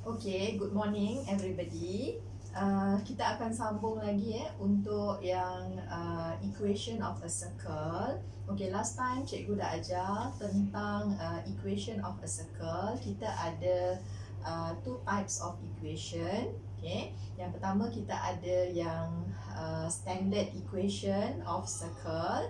Okay, good morning everybody. Kita akan sambung lagi untuk yang equation of a circle. Okay, last time cikgu dah ajar tentang equation of a circle. Kita ada two types of equation. Okay, yang pertama kita ada yang standard equation of circle,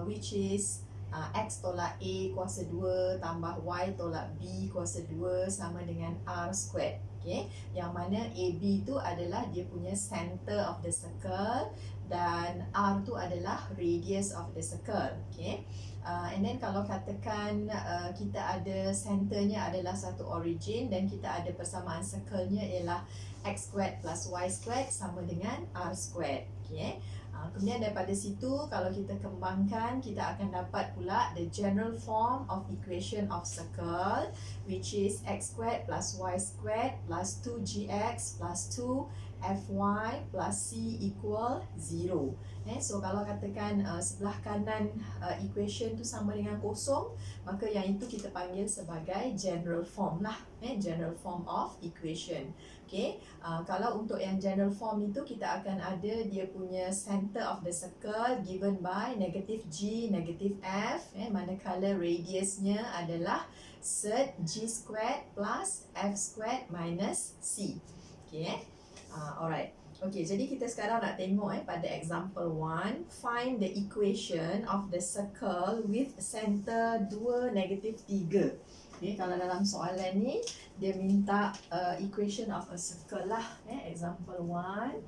which is X tolak A kuasa 2 tambah Y tolak B kuasa 2 sama dengan R squared. Okay? Yang mana AB tu adalah dia punya center of the circle dan R tu adalah radius of the circle. Okay? And then kalau katakan kita ada centernya adalah satu origin dan kita ada persamaan circle-nya ialah X squared plus Y squared sama dengan R squared. Okay? Kemudian daripada situ kalau kita kembangkan kita akan dapat pula the general form of equation of circle, which is x squared plus y squared plus 2gx plus 2fy plus c equal 0. So kalau katakan sebelah kanan equation tu sama dengan kosong, maka yang itu kita panggil sebagai general form lah, general form of equation. Okay, kalau untuk yang general form itu kita akan ada dia punya center of the circle given by negative g, negative f, manakala radiusnya adalah cert g squared plus f squared minus c. Okay, alright. Okay, jadi kita sekarang nak tengok pada example 1, find the equation of the circle with center 2, negative 3. Okay, kalau dalam soalan ni dia minta equation of a circle lah. Example 1.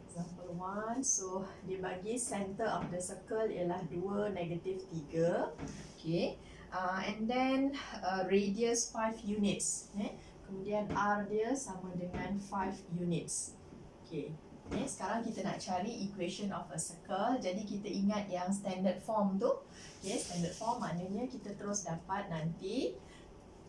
Example 1. So dia bagi center of the circle ialah 2, negative 3. Okay. And then radius 5 units. Kemudian R dia sama dengan 5 units. Okay. Sekarang kita nak cari equation of a circle. Jadi kita ingat yang standard form tu. Okay, standard form maknanya kita terus dapat nanti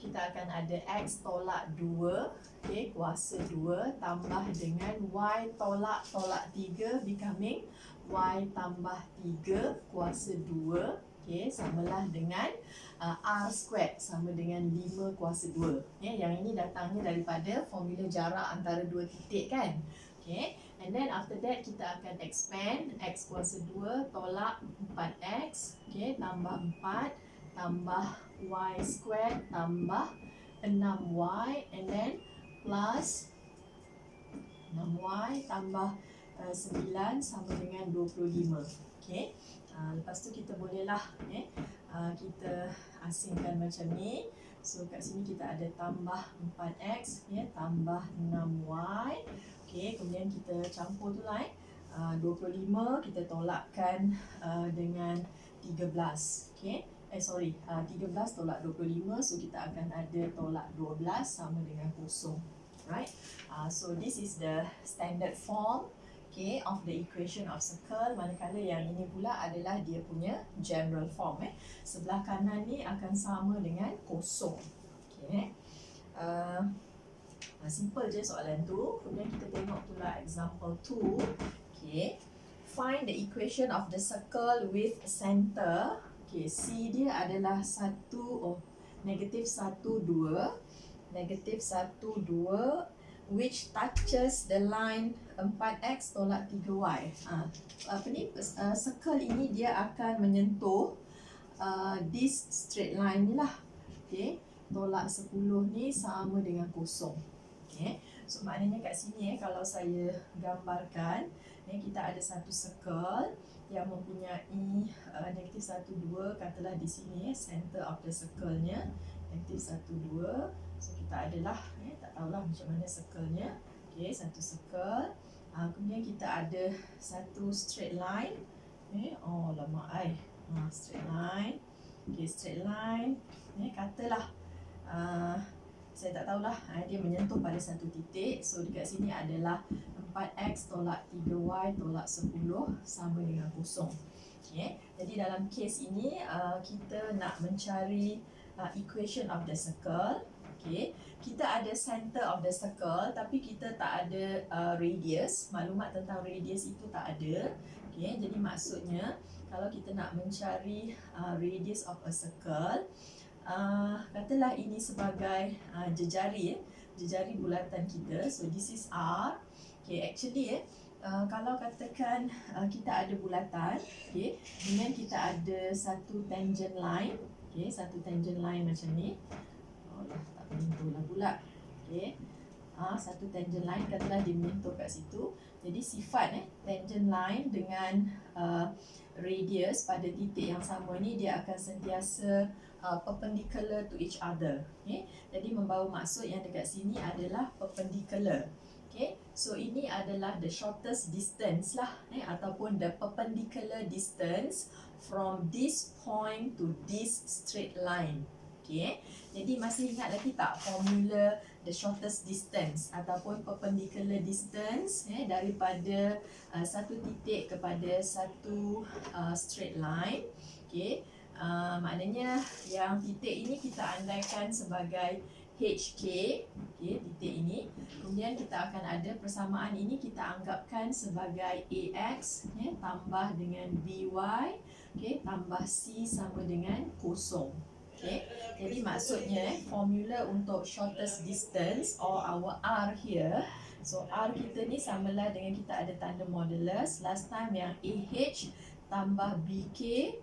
kita akan ada X tolak 2, okay, kuasa 2 tambah dengan Y tolak 3 becoming Y tambah 3 kuasa 2, okay, samalah dengan R squared sama dengan 5 kuasa 2. Yang ini datangnya daripada formula jarak antara dua titik kan. Okay. And then after that kita akan expand X kuasa 2 tolak 4X, okay, tambah 4 tambah Y squared tambah 6Y and then plus 6Y tambah 9 sama dengan 25. Okay. Lepas tu kita bolehlah kita asingkan macam ni. So kat sini kita ada tambah 4X, tambah 6Y. Okay, kemudian kita campur tu lah 25 kita tolakkan dengan 13. Okay. 13 tolak 25, so kita akan ada tolak 12 sama dengan kosong. Right? So this is the standard form, okay, of the equation of circle. Manakala yang ini pula adalah dia punya general form. Sebelah kanan ni akan sama dengan kosong. Okay. Simple je soalan tu. Kemudian kita tengok pula example 2. Okay. Find the equation of the circle with center. Okay, C dia adalah negative 1, 2, negative 1, 2, which touches the line 4x tolak 3y. Circle ini dia akan menyentuh this straight line ni lah. Okay, tolak 10 ni sama dengan kosong. Okay, so maknanya kat sini kalau saya gambarkan, kita ada satu circle yang mempunyai negative 1, 2, katalah di sini center of the circle-nya negative 1, 2. So kita adalah tak tahulah macam mana circle-nya. Okay, satu circle. Kemudian kita ada satu straight line. Oh lama straight line. Okay, straight line. Katalah saya tak tahulah dia menyentuh pada satu titik. So dekat sini adalah 4x tolak 3y tolak 10 sama dengan kosong. Okay. Jadi dalam case ini kita nak mencari equation of the circle. Okay. Kita ada center of the circle tapi kita tak ada radius. Maklumat tentang radius itu tak ada. Okay. Jadi maksudnya kalau kita nak mencari radius of a circle, katalah ini sebagai jejari jejari bulatan kita. So this is R. Okay, actually kalau katakan kita ada bulatan, okay, kemudian kita ada satu tangent line, okay, satu tangent line macam ni. Oh, tak menyentuh lah pula. Okay, satu tangent line katalah dia menyentuh kat situ. Jadi sifat tangent line dengan radius pada titik yang sama ni dia akan sentiasa perpendicular to each other. Okay, jadi membawa maksud yang dekat sini adalah perpendicular. Okay, so ini adalah the shortest distance lah, ataupun the perpendicular distance from this point to this straight line. Okay, jadi masih ingat lagi tak formula the shortest distance ataupun perpendicular distance daripada satu titik kepada satu straight line. Okay, maknanya yang titik ini kita andaikan sebagai HK, okay, titik ini. Kemudian kita akan ada persamaan ini kita anggapkan sebagai AX tambah dengan BY, okay, tambah C sama dengan kosong. Okay, jadi maksudnya formula untuk shortest distance or our R here. So R kita ni samalah dengan kita ada tanda modulus. Last time yang AH tambah BK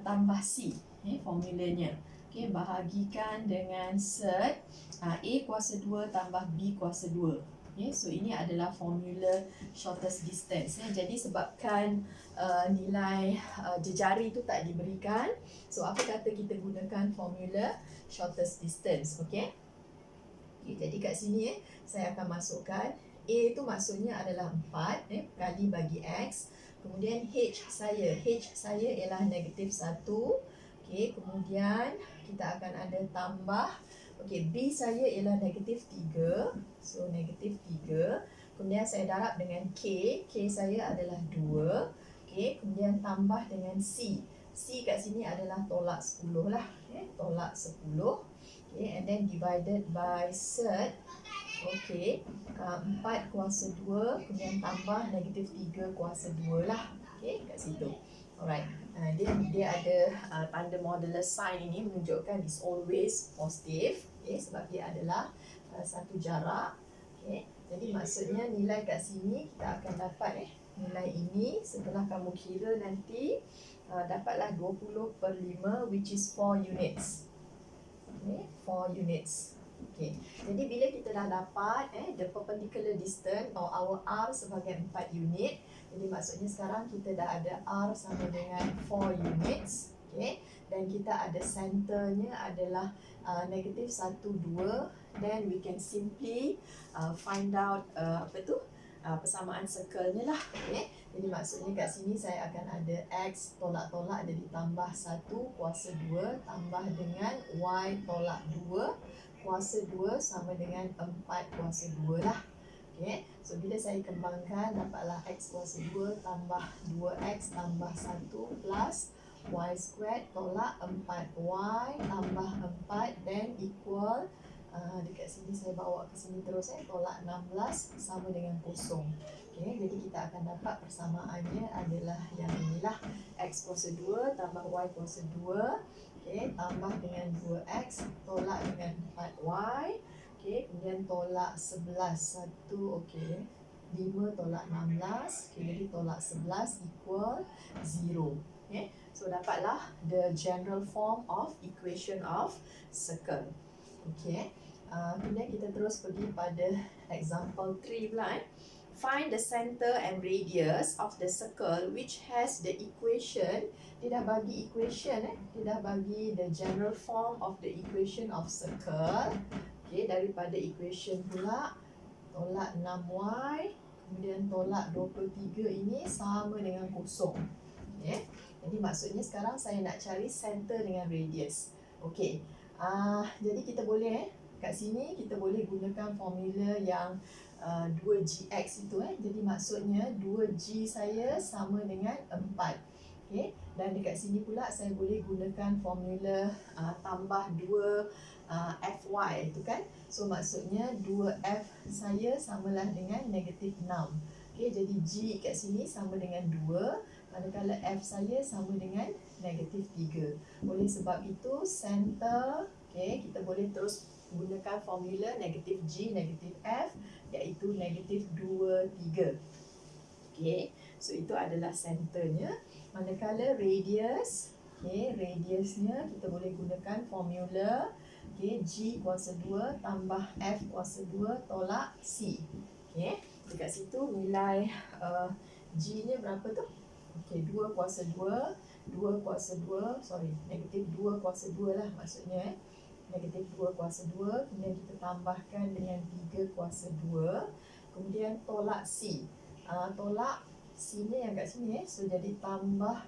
tambah C, formulanya. Okay, bahagikan dengan sed A kuasa 2 tambah B kuasa 2. Okay, so ini adalah formula shortest distance. Jadi sebabkan nilai jejari itu tak diberikan, so apa kata kita gunakan formula shortest distance. Okay, jadi kat sini saya akan masukkan A itu maksudnya adalah 4 kali bagi X. Kemudian H saya ialah negatif 1. Okay, kemudian kita akan ada tambah, okay, B saya ialah negatif 3. So negatif 3. Kemudian saya darab dengan K saya adalah 2. Okay, kemudian tambah dengan C kat sini adalah tolak 10 lah, tolak 10. Okay, and then divided by sed. Okay, 4 kuasa 2, kemudian tambah negatif 3 kuasa 2 lah. Okay, kat situ. Alright, dia ada tanda modulus sign ini menunjukkan is always positive. Okay, sebab dia adalah satu jarak. Okay, jadi maksudnya nilai kat sini kita akan dapat nilai ini setelah kamu kira nanti dapatlah 20/5 which is 4 units. Okay, 4 units. Okay, jadi bila kita dah dapat the perpendicular distance or our R sebagai 4 unit, jadi maksudnya sekarang kita dah ada R sama dengan 4 units. Okay, dan kita ada centernya adalah negatif 1, 2. Then we can simply find out persamaan circle-nya lah. Okay, jadi maksudnya kat sini saya akan ada X tolak-tolak jadi tambah 1 kuasa 2 tambah dengan Y tolak 2 kuasa 2 sama dengan 4 kuasa 2 lah. Okay, so bila saya kembangkan dapatlah X kuasa 2 tambah 2X tambah 1 plus Y squared tolak 4Y tambah 4 then equal dekat sini saya bawa ke sini terus tolak 16 sama dengan kosong. Okay, jadi kita akan dapat persamaannya adalah yang inilah X kuasa 2 tambah Y kuasa 2, okay, tambah dengan 2X tolak dengan 4Y, okay, kemudian tolak 11 1, okay, 5 tolak 16, okay, jadi tolak 11 equal 0. Okay, so dapatlah the general form of equation of circle. Okay, kemudian kita terus pergi pada example 3 pula. Find the center and radius of the circle which has the equation. Dia dah bagi equation dia dah bagi the general form of the equation of circle. Okay, daripada equation pula tolak 6y kemudian tolak 23 ini sama dengan kosong. Okay, jadi maksudnya sekarang saya nak cari center dengan radius. Okay, jadi kita boleh kat sini kita boleh gunakan formula yang 2gx itu jadi maksudnya 2g saya sama dengan 4. Okay, dan dekat sini pula saya boleh gunakan formula tambah 2 fy itu kan. So maksudnya 2f saya samalah dengan negatif 6. Okay, jadi g kat sini sama dengan 2 manakala f saya sama dengan negatif 3. Oleh sebab itu center, okay, kita boleh terus gunakan formula negatif G, negatif F, iaitu negatif 2, 3. Okay, so itu adalah centernya. Manakala radius, okay, radiusnya kita boleh gunakan formula, okay, G kuasa 2 tambah F kuasa 2 tolak C. Okay, dekat situ nilai G nya berapa tu? Okay, 2 kuasa 2, 2 kuasa 2, sorry, negatif 2 kuasa 2 lah maksudnya. Negatif 2 kuasa 2, kemudian kita tambahkan dengan 3 kuasa 2, kemudian tolak C. Tolak C ni yang kat sini, so jadi tambah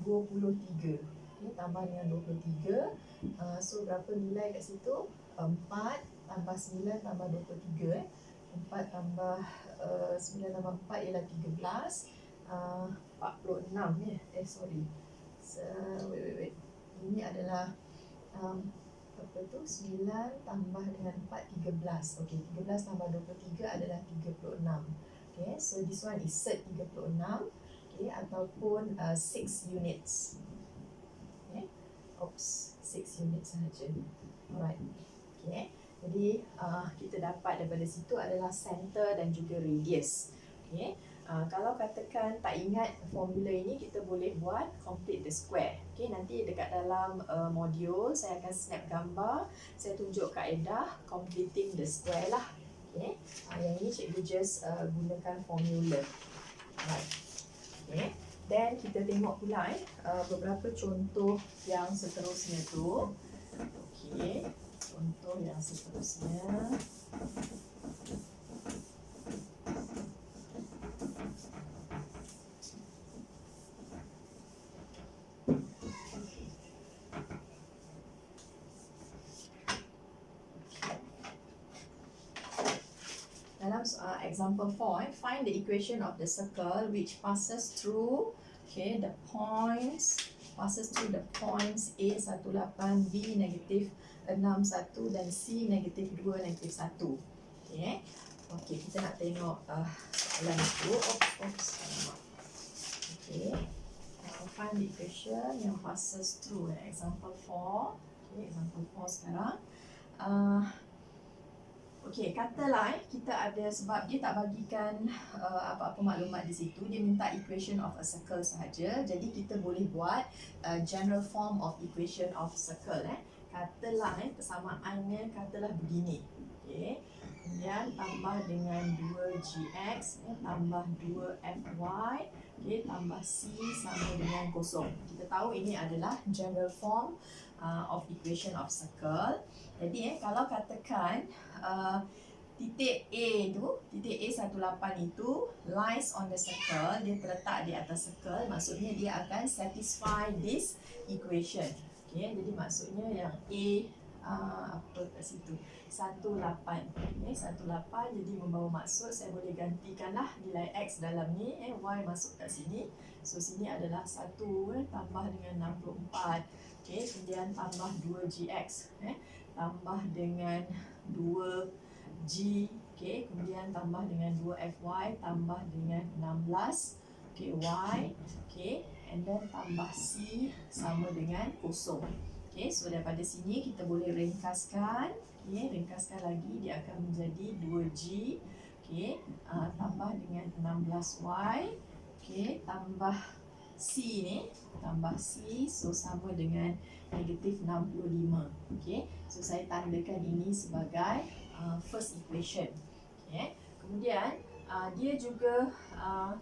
23. Okay, tambah dengan 23. So berapa nilai kat situ? 4 tambah 9 tambah 23. 4 tambah 9 tambah 4 ialah 13. 46 ya. Sorry. Wait. Ini adalah apa tu? 9 tambah dengan 4 13. Okey, 13 tambah 23 adalah 36. Okay, so this one is set 36. Okay, ataupun 6 units. Okay. Oops, 6 units sahaja. Alright. Okay. Jadi kita dapat daripada situ adalah center dan juga radius. Okay. Kalau katakan tak ingat formula ini, kita boleh buat complete the square. Okay, nanti dekat dalam modul saya akan snap gambar, saya tunjuk kaedah completing the square lah. Okay, yang ini cikgu just gunakan formula. Right. Okay, then kita tengok pula beberapa contoh yang seterusnya tu. Okay, contoh yang seterusnya. Dalam example 4, find the equation of the circle which passes through, okay, the points A18, B negatif 61 dan C negatif 2, negatif 1. Okay. Okay, kita nak tengok soalan itu. Okay. Find the equation yang passes through. Example 4. Okay, example 4 sekarang. Okey, katalah kita ada, sebab dia tak bagikan apa-apa maklumat di situ, dia minta equation of a circle sahaja. Jadi kita boleh buat general form of equation of circle. Katalah persamaannya katalah begini. Okey. Kemudian tambah dengan 2gx tambah 2fy, okey, tambah c sama dengan 0. Kita tahu ini adalah general form of equation of circle. Jadi kalau katakan titik A tu, titik A18 itu lies on the circle, dia terletak di atas circle, maksudnya dia akan satisfy this equation. Okay, jadi maksudnya yang A apa kat situ 18. Okay, 18, jadi membawa maksud saya boleh gantikanlah nilai X dalam ni, Y masuk kat sini. So sini adalah 1 tambah dengan 64. Okay, kemudian tambah 2gx, tambah dengan 2g, okay, kemudian tambah dengan 2fy, tambah dengan 16, okay, y, okay, and then tambah c sama dengan 0. Okay, so daripada sini kita boleh ringkaskan, okay, ringkaskan lagi, dia akan menjadi 2g, okay, tambah dengan 16y, okay, tambah c ni, tambah c, so sama dengan negatif 65. Okay, so saya tandakan ini sebagai first equation. Okay, kemudian dia juga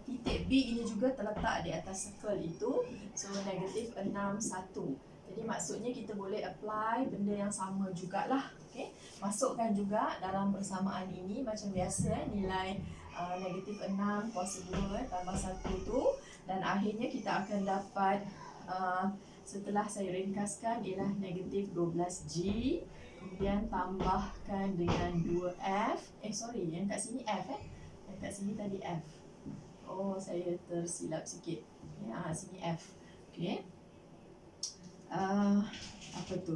titik B ini juga terletak di atas circle itu, so negatif 61. Jadi maksudnya kita boleh apply benda yang sama jugalah. Okay, masukkan juga dalam persamaan ini macam biasa nilai negatif 6 kuasa 2 tambah 1 tu, dan akhirnya kita akan dapat setelah saya ringkaskan ialah negatif 12G, kemudian tambahkan dengan 2F, yang kat sini F yang kat sini tadi F. Oh, saya tersilap sikit. Sini F. Okay. Apa tu?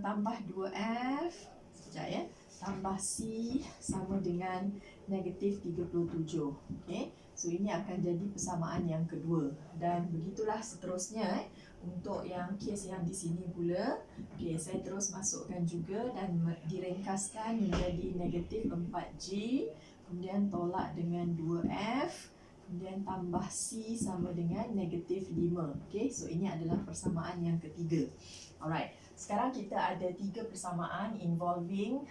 Tambah 2F, sekejap ya. Tambah C sama dengan negatif 37. Okay. So ini akan jadi persamaan yang kedua. Dan begitulah seterusnya untuk yang kes yang di sini pula. Okey, saya terus masukkan juga dan diringkaskan menjadi negatif 4G. Kemudian tolak dengan 2F. Kemudian tambah C sama dengan negatif 5. Okey, so ini adalah persamaan yang ketiga. Alright, sekarang kita ada 3 persamaan involving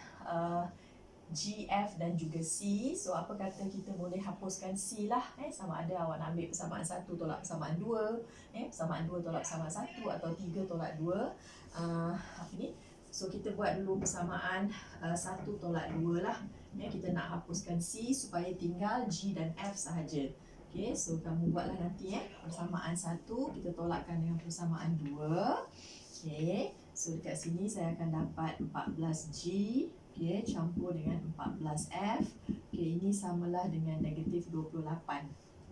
G, F dan juga C. So apa kata kita boleh hapuskan C lah. Sama ada awak nak ambil persamaan 1 tolak persamaan 2, persamaan 2 tolak persamaan 1 atau 3 tolak 2. Apa ni? So kita buat dulu persamaan 1 tolak 2 lah. Kita nak hapuskan C supaya tinggal G dan F sahaja. Okay, so kamu buatlah nanti persamaan 1 kita tolakkan dengan persamaan 2. Okay, so dekat sini saya akan dapat 14G. Okay, campur dengan 14F. Okay, ini samalah dengan negatif 28.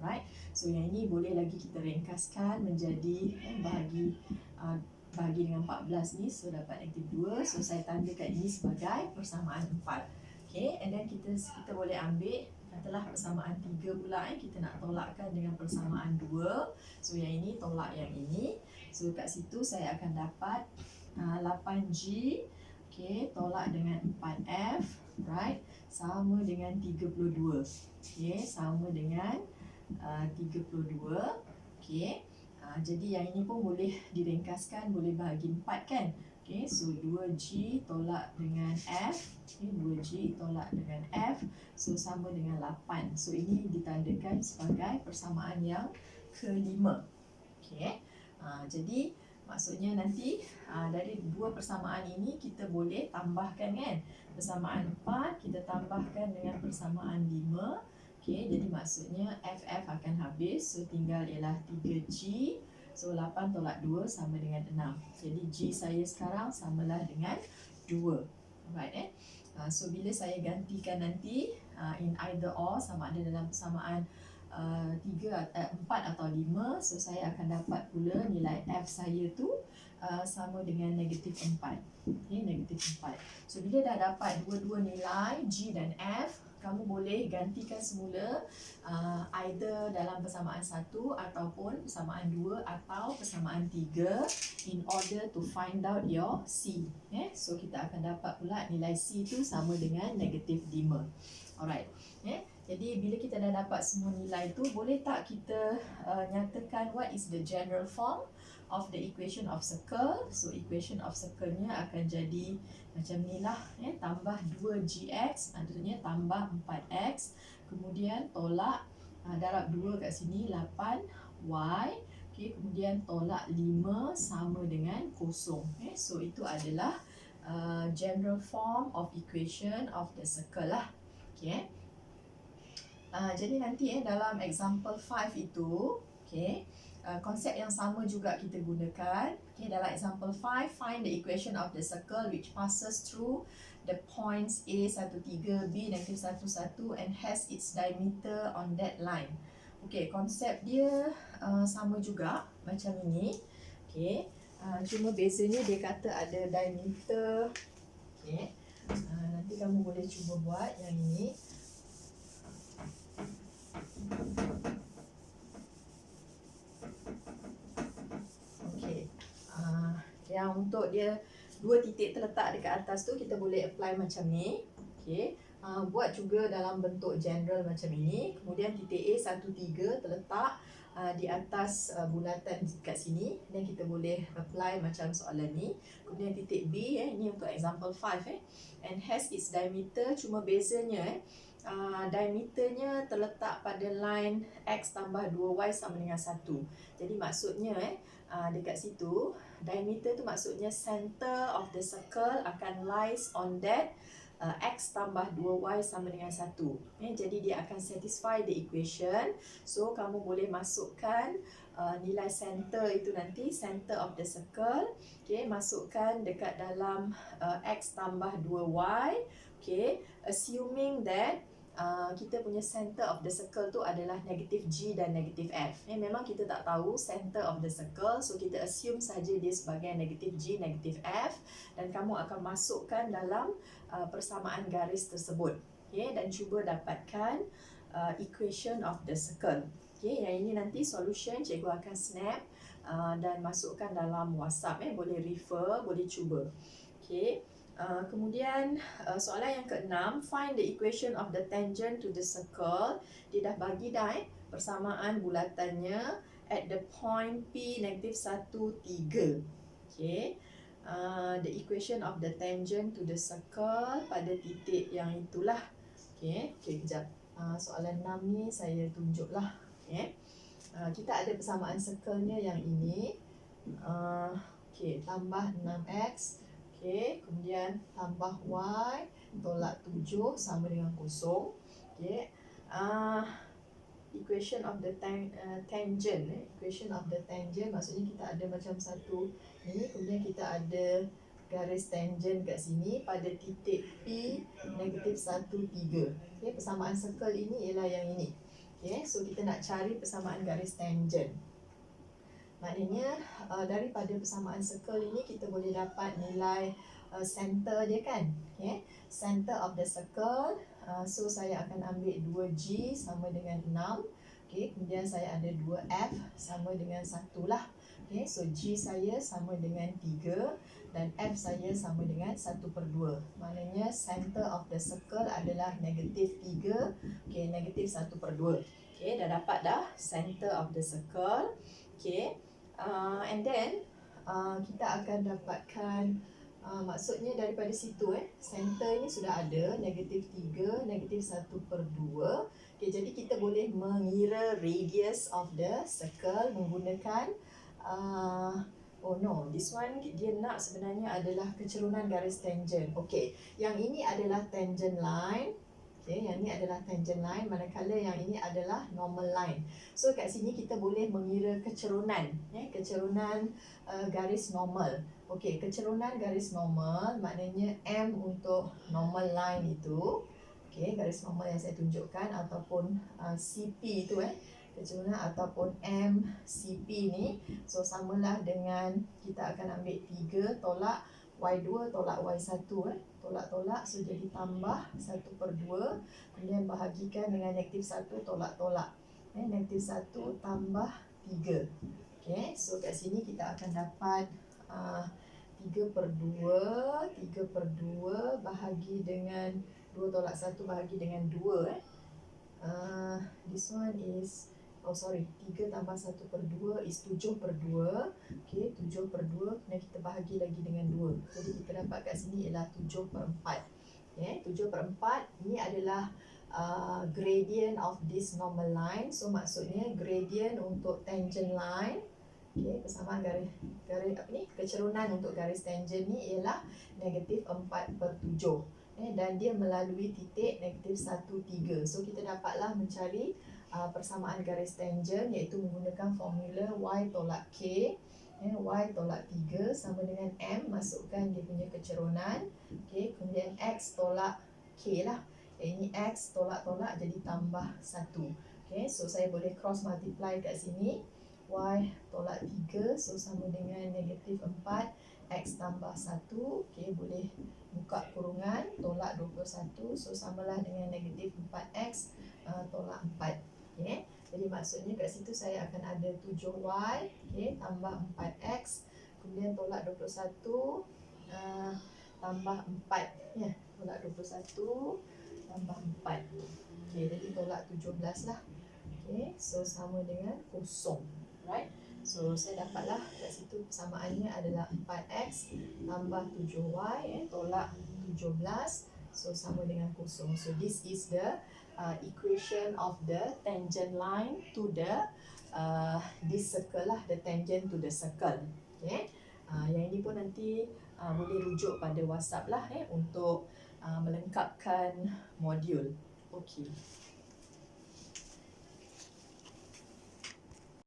Right, so yang ini boleh lagi kita ringkaskan menjadi bahagi dengan 14 ni, so dapat negatif 2. So saya tandakan ini sebagai persamaan 4. Okay, and then kita boleh ambil katalah persamaan 3 pula, kita nak tolakkan dengan persamaan 2. So yang ini tolak yang ini. So kat situ saya akan dapat 8G, okay, tolak dengan 4F, right, sama dengan 32. Okay, sama dengan 32. Okay, jadi yang ini pun boleh diringkaskan, boleh bahagi 4 kan. Okay, so 2G tolak dengan F. Okay, 2G tolak dengan F. So sama dengan 8. So ini ditandakan sebagai persamaan yang kelima. Okay, jadi maksudnya nanti dari dua persamaan ini kita boleh tambahkan kan. Persamaan 4 kita tambahkan dengan persamaan 5. Okay, jadi maksudnya FF akan habis. So tinggal ialah 3G. So 8 tolak 2 sama dengan 6. Jadi G saya sekarang samalah dengan 2. Alright, so bila saya gantikan nanti in either or, sama ada dalam persamaan 4 atau 5, so saya akan dapat pula nilai F saya tu sama dengan negatif 4. Okay, negatif 4. So bila dah dapat dua-dua nilai G dan F, kamu boleh gantikan semula either dalam persamaan 1 ataupun persamaan 2 atau persamaan 3 in order to find out your C. So kita akan dapat pula nilai C tu sama dengan negatif 5. Alright. Jadi bila kita dah dapat semua nilai tu, boleh tak kita nyatakan what is the general form of the equation of circle? So equation of circle-nya akan jadi macam ni lah, tambah 2gx, maksudnya tambah 4x, kemudian tolak darab 2 kat sini 8y, okay, kemudian tolak 5 sama dengan 0. So itu adalah general form of equation of the circle lah. Okay. Jadi nanti dalam example 5 itu, okay, konsep yang sama juga kita gunakan. Okay, dalam example 5, find the equation of the circle which passes through the points A13, B -11 and has its diameter on that line. Okay, konsep dia sama juga macam ini. Okay, cuma bezanya dia kata ada diameter. Okay, nanti kamu boleh cuba buat yang ini. Okay, yang untuk dia dua titik terletak dekat atas tu kita boleh apply macam ni. Okay, buat juga dalam bentuk general macam ini. Kemudian titik A13 terletak di atas bulatan kat sini, dan kita boleh apply macam soalan ni. Kemudian titik B, ini untuk example 5 and has its diameter, cuma bezanya diameternya terletak pada line x tambah 2y sama dengan 1. Jadi maksudnya dekat situ diameter tu maksudnya center of the circle akan lies on that x tambah 2y sama dengan 1. Jadi dia akan satisfy the equation. So kamu boleh masukkan nilai center itu nanti, center of the circle, okay, masukkan dekat dalam x tambah 2y, okay, assuming that kita punya center of the circle tu adalah negatif G dan negatif F. Memang kita tak tahu center of the circle, so kita assume saja dia sebagai negatif G, negatif F, dan kamu akan masukkan dalam persamaan garis tersebut. Okay, dan cuba dapatkan equation of the circle. Okay, yang ini nanti solution cikgu akan snap dan masukkan dalam WhatsApp. Boleh refer, boleh cuba. Okay. Kemudian soalan yang keenam, find the equation of the tangent to the circle. Dia dah bagi dah persamaan bulatannya at the point P -1, 3. Okay. The equation of the tangent to the circle pada titik yang itulah. Okay, kejap. Soalan 6 ni saya tunjuklah. Okay. Kita ada persamaan circle-nya yang ini. Okay, tambah 6x. Okay, kemudian tambah y tolak 7 sama dengan kosong. Okay. Equation of the tangent. Equation of the tangent maksudnya kita ada macam satu ni, kemudian kita ada garis tangent kat sini pada titik P -1, 3. Okay, persamaan circle ini ialah yang ini. Okay, so kita nak cari persamaan garis tangent. Maknanya daripada persamaan circle ini kita boleh dapat nilai center dia kan. Okay, center of the circle. So saya akan ambil 2G sama dengan 6. Okay, kemudian saya ada 2F sama dengan 1 lah. Okay, so G saya sama dengan 3 dan F saya sama dengan 1/2. Maknanya center of the circle adalah -3. Okay, -1/2. Okay, dah dapat dah center of the circle. Okay, and then kita akan dapatkan maksudnya daripada situ center ini sudah ada -3, -1/2. Okay, jadi kita boleh mengira radius of the circle menggunakan oh no, this one dia nak sebenarnya adalah kecerunan garis tangent. Okay, yang ini adalah tangent line. Okay, yang ini adalah tangent line, manakala yang ini adalah normal line. So kat sini kita boleh mengira kecerunan, kecerunan garis normal. Okay, kecerunan garis normal maknanya M untuk normal line itu. Okay, garis normal yang saya tunjukkan ataupun CP itu kecerunan ataupun MCP ni. So samalah dengan kita akan ambil 3 tolak Y2 tolak Y1 tolak-tolak, so jadi tambah 1/2, kemudian bahagikan dengan -1 tolak-tolak. -1 tambah 3. Okay, so kat sini kita akan dapat 3/2 bahagi dengan 2 tolak 1 bahagi dengan 2. This one is 3 tambah 1/2 is 7/2. Okay, 7/2 dan kita bahagi lagi dengan 2. Jadi kita dapat kat sini ialah 7/4. Okay, 7/4 ini adalah gradient of this normal line. So maksudnya gradient untuk tangent line. Okay, persamaan garis kecerunan untuk garis tangent ni ialah -4/7. Dan dia melalui titik -1, 3. So kita dapatlah mencari persamaan garis tangent iaitu menggunakan formula Y tolak K. Y tolak 3 sama dengan M, masukkan dia punya kecerunan. Okay, kemudian X tolak K lah. Ini X tolak-tolak jadi tambah 1. Okay, so saya boleh cross multiply kat sini. Y tolak 3, so sama dengan -4. X tambah 1. Okay, boleh buka kurungan. Tolak 21, so samalah dengan -4X tolak 4. Okay, jadi maksudnya kat situ saya akan ada 7Y, okay, tambah 4X, kemudian tolak 21 tambah 4, tolak 21 tambah 4. Okay, jadi tolak 17 lah. Okay, so sama dengan kosong. Right, so saya dapatlah kat situ persamaannya adalah 4X tambah 7Y, tolak 17, so sama dengan kosong. So this is the equation of the tangent line to the this circle lah, the tangent to the circle. Okay, yang ini pun nanti boleh rujuk pada WhatsApp lah untuk melengkapkan modul. Okay.